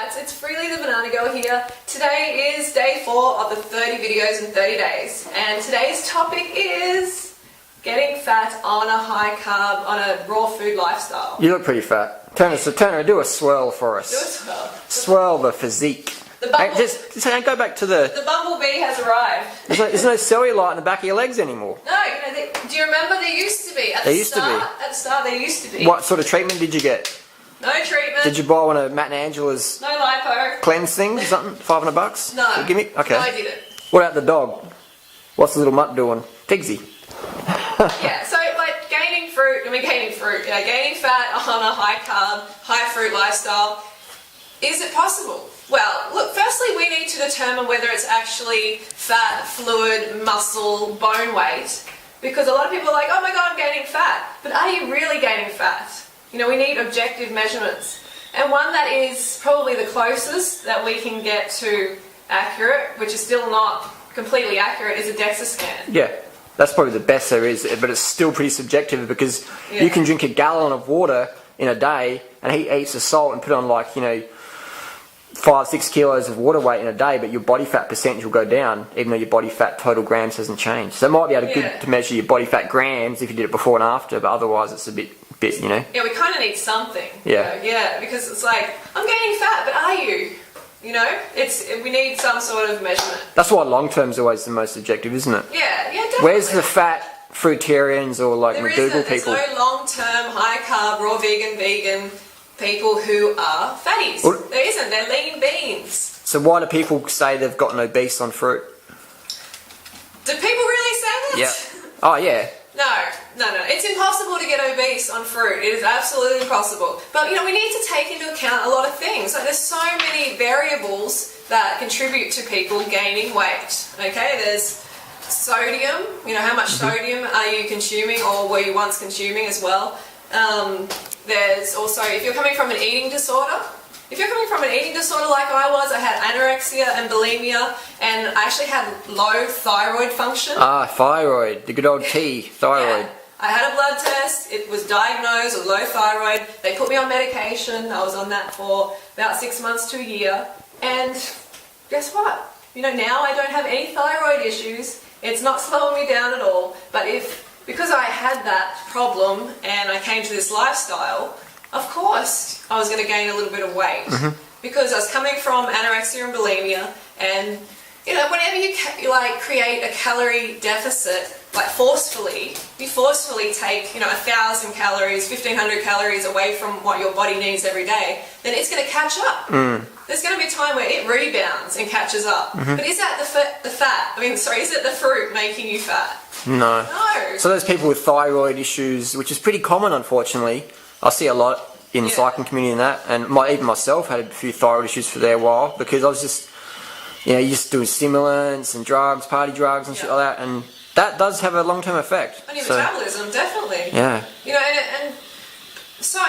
guys, it's Freely the Banana Girl here. Today is day 4 of the 30 videos in 30 days, and today's topic is getting fat on a high carb, on a raw food lifestyle. You look pretty fat. Turner, do a swirl for us. Do a swirl. Swirl the physique. Just go back to the bumblebee has arrived. There's no cellulite in the back of your legs anymore. No, do you remember there used to be? At the start, there used to be. What sort of treatment did you get? No treatment. Did you buy one of Matt and Angela's no lipo cleanse things or something? $500? No. Give me? Okay. No, I didn't. What about the dog? What's the little mutt doing? Tigsy. Yeah, so like gaining fat on a high carb, high fruit lifestyle, is it possible? Well, look, firstly we need to determine whether it's actually fat, fluid, muscle, bone weight, because a lot of people are like, oh my god, I'm gaining fat, but are you really gaining fat? You know, we need objective measurements, and one that is probably the closest that we can get to accurate, which is still not completely accurate, is a DEXA scan. Yeah. That's probably the best there is, but it's still pretty subjective because you can drink a gallon of water in a day and he eats the salt and put on 5-6 kilos of water weight in a day, but your body fat percentage will go down even though your body fat total grams hasn't changed. So it might be able to measure your body fat grams if you did it before and after, but otherwise it's a bit. Yeah, we kind of need something. Yeah. Yeah, because it's like, I'm gaining fat, but are you? You know, we need some sort of measurement. That's why long term is always the most objective, isn't it? Yeah, definitely. Where's the fat fruitarians or McDougall people? There's no long-term, high-carb, raw vegan people who are fatties. There isn't. They're lean beans. So why do people say they've gotten obese on fruit? Do people really say that? Yeah. Oh, yeah. No. It's impossible to get obese on fruit. It is absolutely impossible. But, we need to take into account a lot of things. Like, there's so many variables that contribute to people gaining weight. Okay, there's sodium. How much sodium are you consuming or were you once consuming as well? There's also, if you're coming from an eating disorder, like I was, I had anorexia and bulimia, and I actually had low thyroid function. Ah, thyroid, the good old T, thyroid. Yeah. I had a blood test, it was diagnosed with low thyroid, they put me on medication, I was on that for about 6 months to a year, and guess what? Now I don't have any thyroid issues, it's not slowing me down at all, but because I had that problem and I came to this lifestyle, of course I was going to gain a little bit of weight because I was coming from anorexia and bulimia, and whenever you create a calorie deficit, you forcefully take 1,000 calories, 1,500 calories away from what your body needs every day, then it's going to catch up. There's going to be a time where it rebounds and catches up. But is that is it the fruit making you fat? No. No. So those people with thyroid issues, which is pretty common unfortunately, I see a lot in the cycling community and that, and even myself had a few thyroid issues for a while because I was just, you're just doing stimulants and drugs, party drugs and shit like that, and that does have a long-term effect. On your metabolism, definitely. Yeah. And so,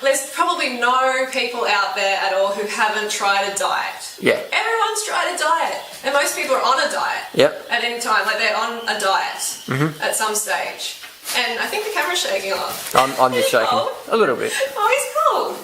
there's probably no people out there at all who haven't tried a diet. Yeah. Everyone's tried a diet. And most people are on a diet. Yep. At any time. They're on a diet at some stage. And I think the camera's shaking off. I'm just shaking. Cold? A little bit. Oh, he's cold.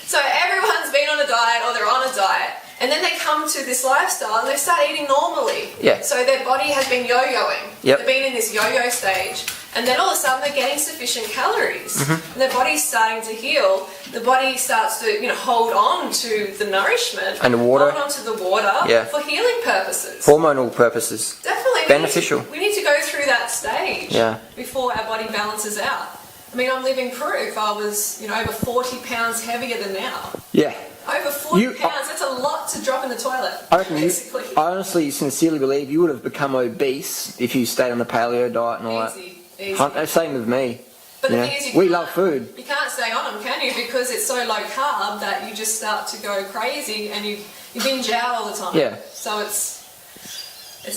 So everyone's been on a diet or they're on a diet. And then they come to this lifestyle and they start eating normally. Yeah. So their body has been yo-yoing. Yep. They've been in this yo-yo stage. And then all of a sudden they're getting sufficient calories. And their body's starting to heal. The body starts to hold on to the nourishment. And the water. Hold on to the water for healing purposes. Hormonal purposes. Definitely. Beneficial. We need to go through that stage before our body balances out. I'm living proof. I was, over 40 pounds heavier than now. Yeah. Over 40 pounds, that's a lot to drop in the toilet, basically. I honestly, sincerely believe you would have become obese if you stayed on the paleo diet and all that. Easy. Same with me. But the thing is, we love food. You can't stay on them, can you? Because it's so low carb that you just start to go crazy and you binge out all the time. Yeah. So it's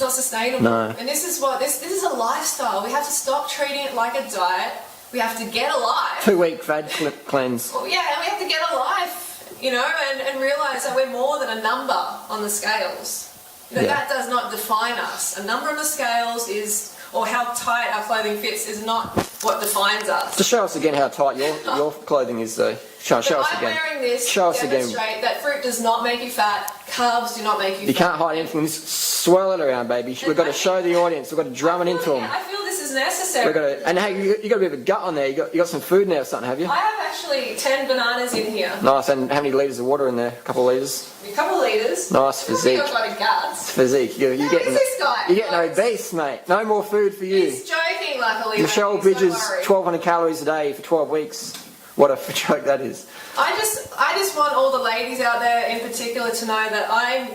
not sustainable. No. And this is a lifestyle. We have to stop treating it like a diet. We have to get alive. 2-week fad cleanse. Well, yeah, and we have to get alive. And realise that we're more than a number on the scales. That does not define us. A number on the scales is or how tight our clothing fits is not what defines us. Just show us again how tight your clothing is, though. Show us I'm again. wearing this Show to us again. demonstrate that fruit does not make you fat, carbs do not make you fat. You can't hide anything. Just swirl it around, baby. We've got to show the audience. We've got to drum it into them. I feel this is necessary. We've got to, and hey, you got a bit of a gut on there. You got some food in there or something, have you? I have actually 10 bananas in here. Nice. And how many litres of water in there? A couple of litres. A couple of litres. Nice physique. I've got a guts. Physique. You're Who getting is this guy? You're getting obese, mate. No more food for you. He's joking, luckily. Michelle ladies, Bridges, don't worry. 1,200 calories a day for 12 weeks. What a joke that is. I just want all the ladies out there in particular to know that I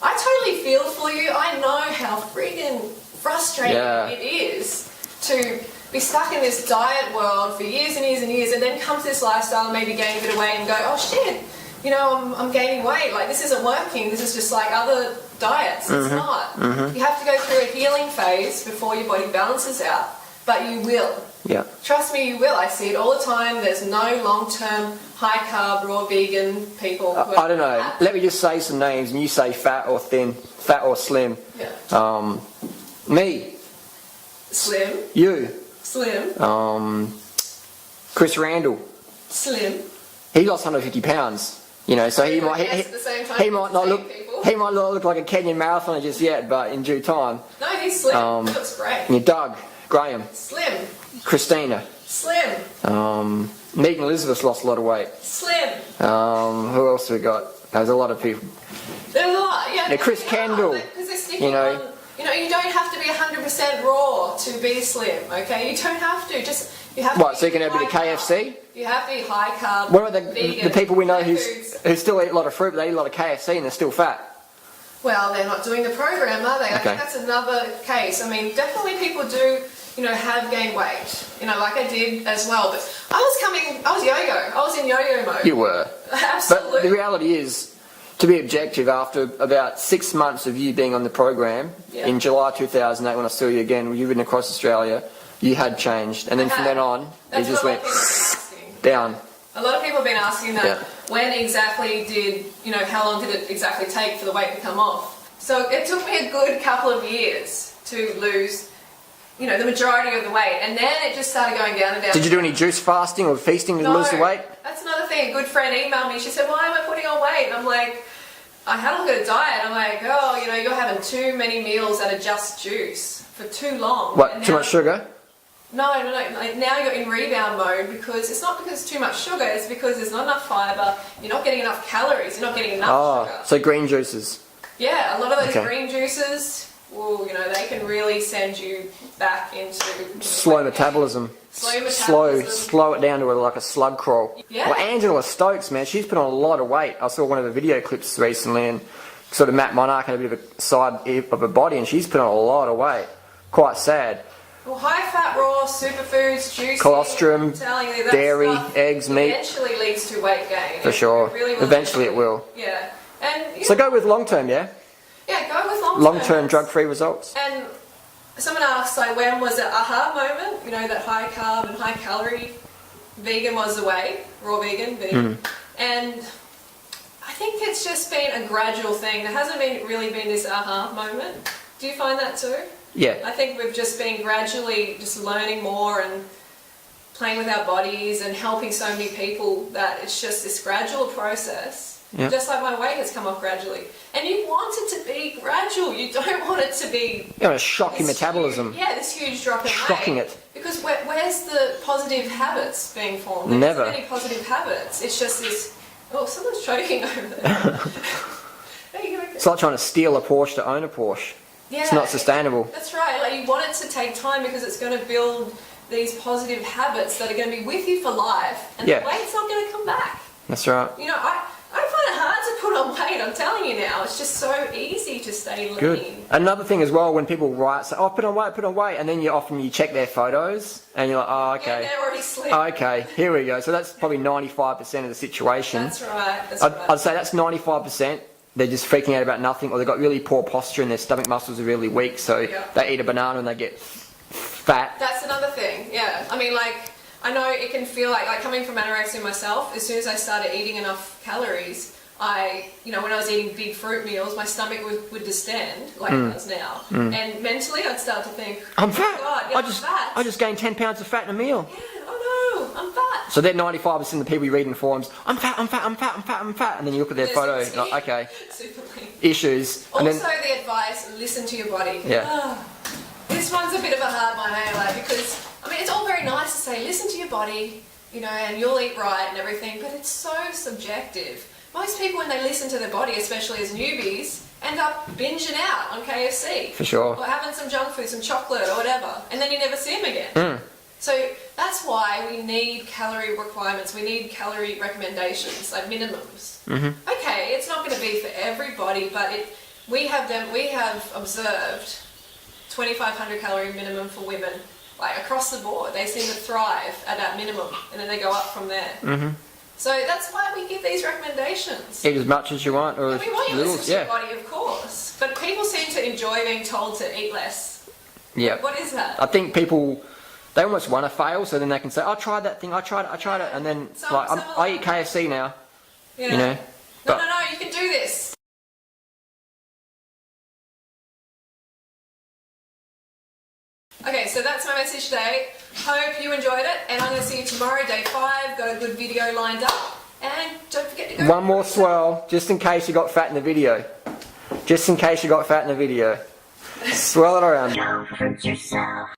totally feel for you. I know how freaking frustrating it is to be stuck in this diet world for years and years and years, and then come to this lifestyle and maybe gain a bit of weight and go, oh shit, you know, I'm gaining weight. Like, this isn't working. This is just like other diets. It's not. You have to go through a healing phase before your body balances out, but you will. Yeah. Trust me, you will. I see it all the time. There's no long-term, high-carb, raw vegan people. I don't know. Let me just say some names, and you say fat or thin, fat or slim. Yeah. Me. Slim. You. Slim. Chris Randall. Slim. He lost 150 pounds. You know, so he might Yes, at the same time, he might not look people. he might not look like a Kenyan marathoner just yet, but in due time. No, he's slim. He looks great. Yeah, Doug, Graham, Slim. Christina. Slim. Megan Elizabeth lost a lot of weight. Slim. Who else have we got? There's a lot of people. There's a lot. Yeah. Chris Kendall. Because they're sticking You know. on. You know, you don't have to be 100% raw to be slim. Okay, you don't have to. Just you have. What? To So you can have a bit of high KFC? carb. You have to be high carb. What about the vegan, people we know no foods. who still eat a lot of fruit, but they eat a lot of KFC and they're still fat? Well, they're not doing the program, are they? I Okay. think that's another case. I mean, definitely people do, you know, have gained weight. You know, like I did as well. But I was yo-yo. I was in yo-yo mode. You were. Absolutely. But the reality is, to be objective, after about 6 months of you being on the program, in July 2008, when I saw you again, you've been across Australia, you had changed. And then from then on, That's you just what a went lot of people have been asking. down. A lot of people have been asking that. Yeah. When exactly did, you know, how long did it exactly take for the weight to come off? So it took me a good couple of years to lose, you know, the majority of the weight. And then it just started going down and down. Did you do any juice fasting or feasting to lose the weight? That's another thing. A good friend emailed me. She said, why am I putting on weight? And I'm like, I had a look at a diet. I'm like, oh, you know, you're having too many meals that are just juice for too long. What, And too now- much sugar? No. Like, now you're in rebound mode because it's not because too much sugar. It's because there's not enough fibre. You're not getting enough calories. You're not getting enough sugar. So green juices. Yeah, a lot of those Okay. green juices, well, you know, they can really send you back into Slow metabolism. Slow it down to like a slug crawl. Yeah. Well, Angela Stokes, man, she's put on a lot of weight. I saw one of the video clips recently, and sort of Matt Monarch had a bit of a side of her body, and she's put on a lot of weight. Quite sad. Well, high-fat, raw, superfoods, juicy, Colostrum, I'm telling you, that dairy, stuff eggs, meat. eventually leads to weight gain. For sure. Really will. Eventually it will. Yeah. And So go with long term, yeah? Yeah, go with long-term. Long-term drug-free results. And someone asked, like, when was the aha moment? You know, that high-carb and high-calorie vegan was the way, raw vegan. And I think it's just been a gradual thing. There hasn't really been this aha moment. Do you find that too? Yeah. I think we've just been gradually just learning more and playing with our bodies and helping so many people that it's just this gradual process. Yeah. Just like my weight has come off gradually. And you want it to be gradual. You don't want it to be... You want to shock your metabolism. this huge drop in weight. Shocking it. Because where's the positive habits being formed? Never. There isn't any positive habits. It's just this... Oh, someone's choking over there. There you go. It's like trying to steal a Porsche to own a Porsche. Yeah, It's not sustainable. That's right. Like, you want it to take time because it's going to build these positive habits that are going to be with you for life, and the weight's not going to come back. That's right. You know, I find it hard to put on weight. I'm telling you now, it's just so easy to stay lean. Good. Another thing as well, when people write, say, "Oh, put on weight," and then you check their photos, and you're like, "Oh, okay." Yeah, they're already slim. Okay, here we go. So that's probably 95% of the situation. That's right. I'd say that's 95%. They're just freaking out about nothing, or they've got really poor posture and their stomach muscles are really weak, so they eat a banana and they get fat. That's another thing, yeah. I mean, like, I know it can feel like coming from anorexia myself, as soon as I started eating enough calories, when I was eating big fruit meals, my stomach would distend like it does now. And mentally I'd start to think, I'm oh fat. God, yeah, I I'm fat. just gained 10 pounds of fat in a meal. Yeah, oh no, I'm fat. So they're 95% of the people you read in forums, I'm fat, I'm fat, I'm fat, I'm fat, I'm fat. And then you look at their photo, and you're like, okay, Super lean. issues. And Also, then, the advice: listen to your body. Yeah. This one's a bit of a hard one, because it's all very nice to say listen to your body, and you'll eat right and everything, but it's so subjective. Most people, when they listen to their body, especially as newbies, end up binging out on KFC. For sure. Or having some junk food, some chocolate or whatever, and then you never see them again. So that's why we need calorie requirements, we need calorie recommendations, like minimums. Okay, it's not going to be for everybody, but we have observed 2,500 calorie minimum for women, like across the board. They seem to thrive at that minimum, and then they go up from there. So that's why we give these recommendations. eat as much as you want, or And we want you to little, listen to your body, of course, but people seem to enjoy being told to eat less. Yeah. What is that? I think people, they almost want to fail, so then they can say, I tried that thing, I tried it, and then I eat KFC now, Yeah. you know. No, you can do this. Okay, so that's my message today. Hope you enjoyed it, and I'm going to see you tomorrow, day 5. Got a good video lined up, and don't forget to go. One more swirl, just in case you got fat in the video. Just in case you got fat in the video. Swirl it around. Don't hurt yourself.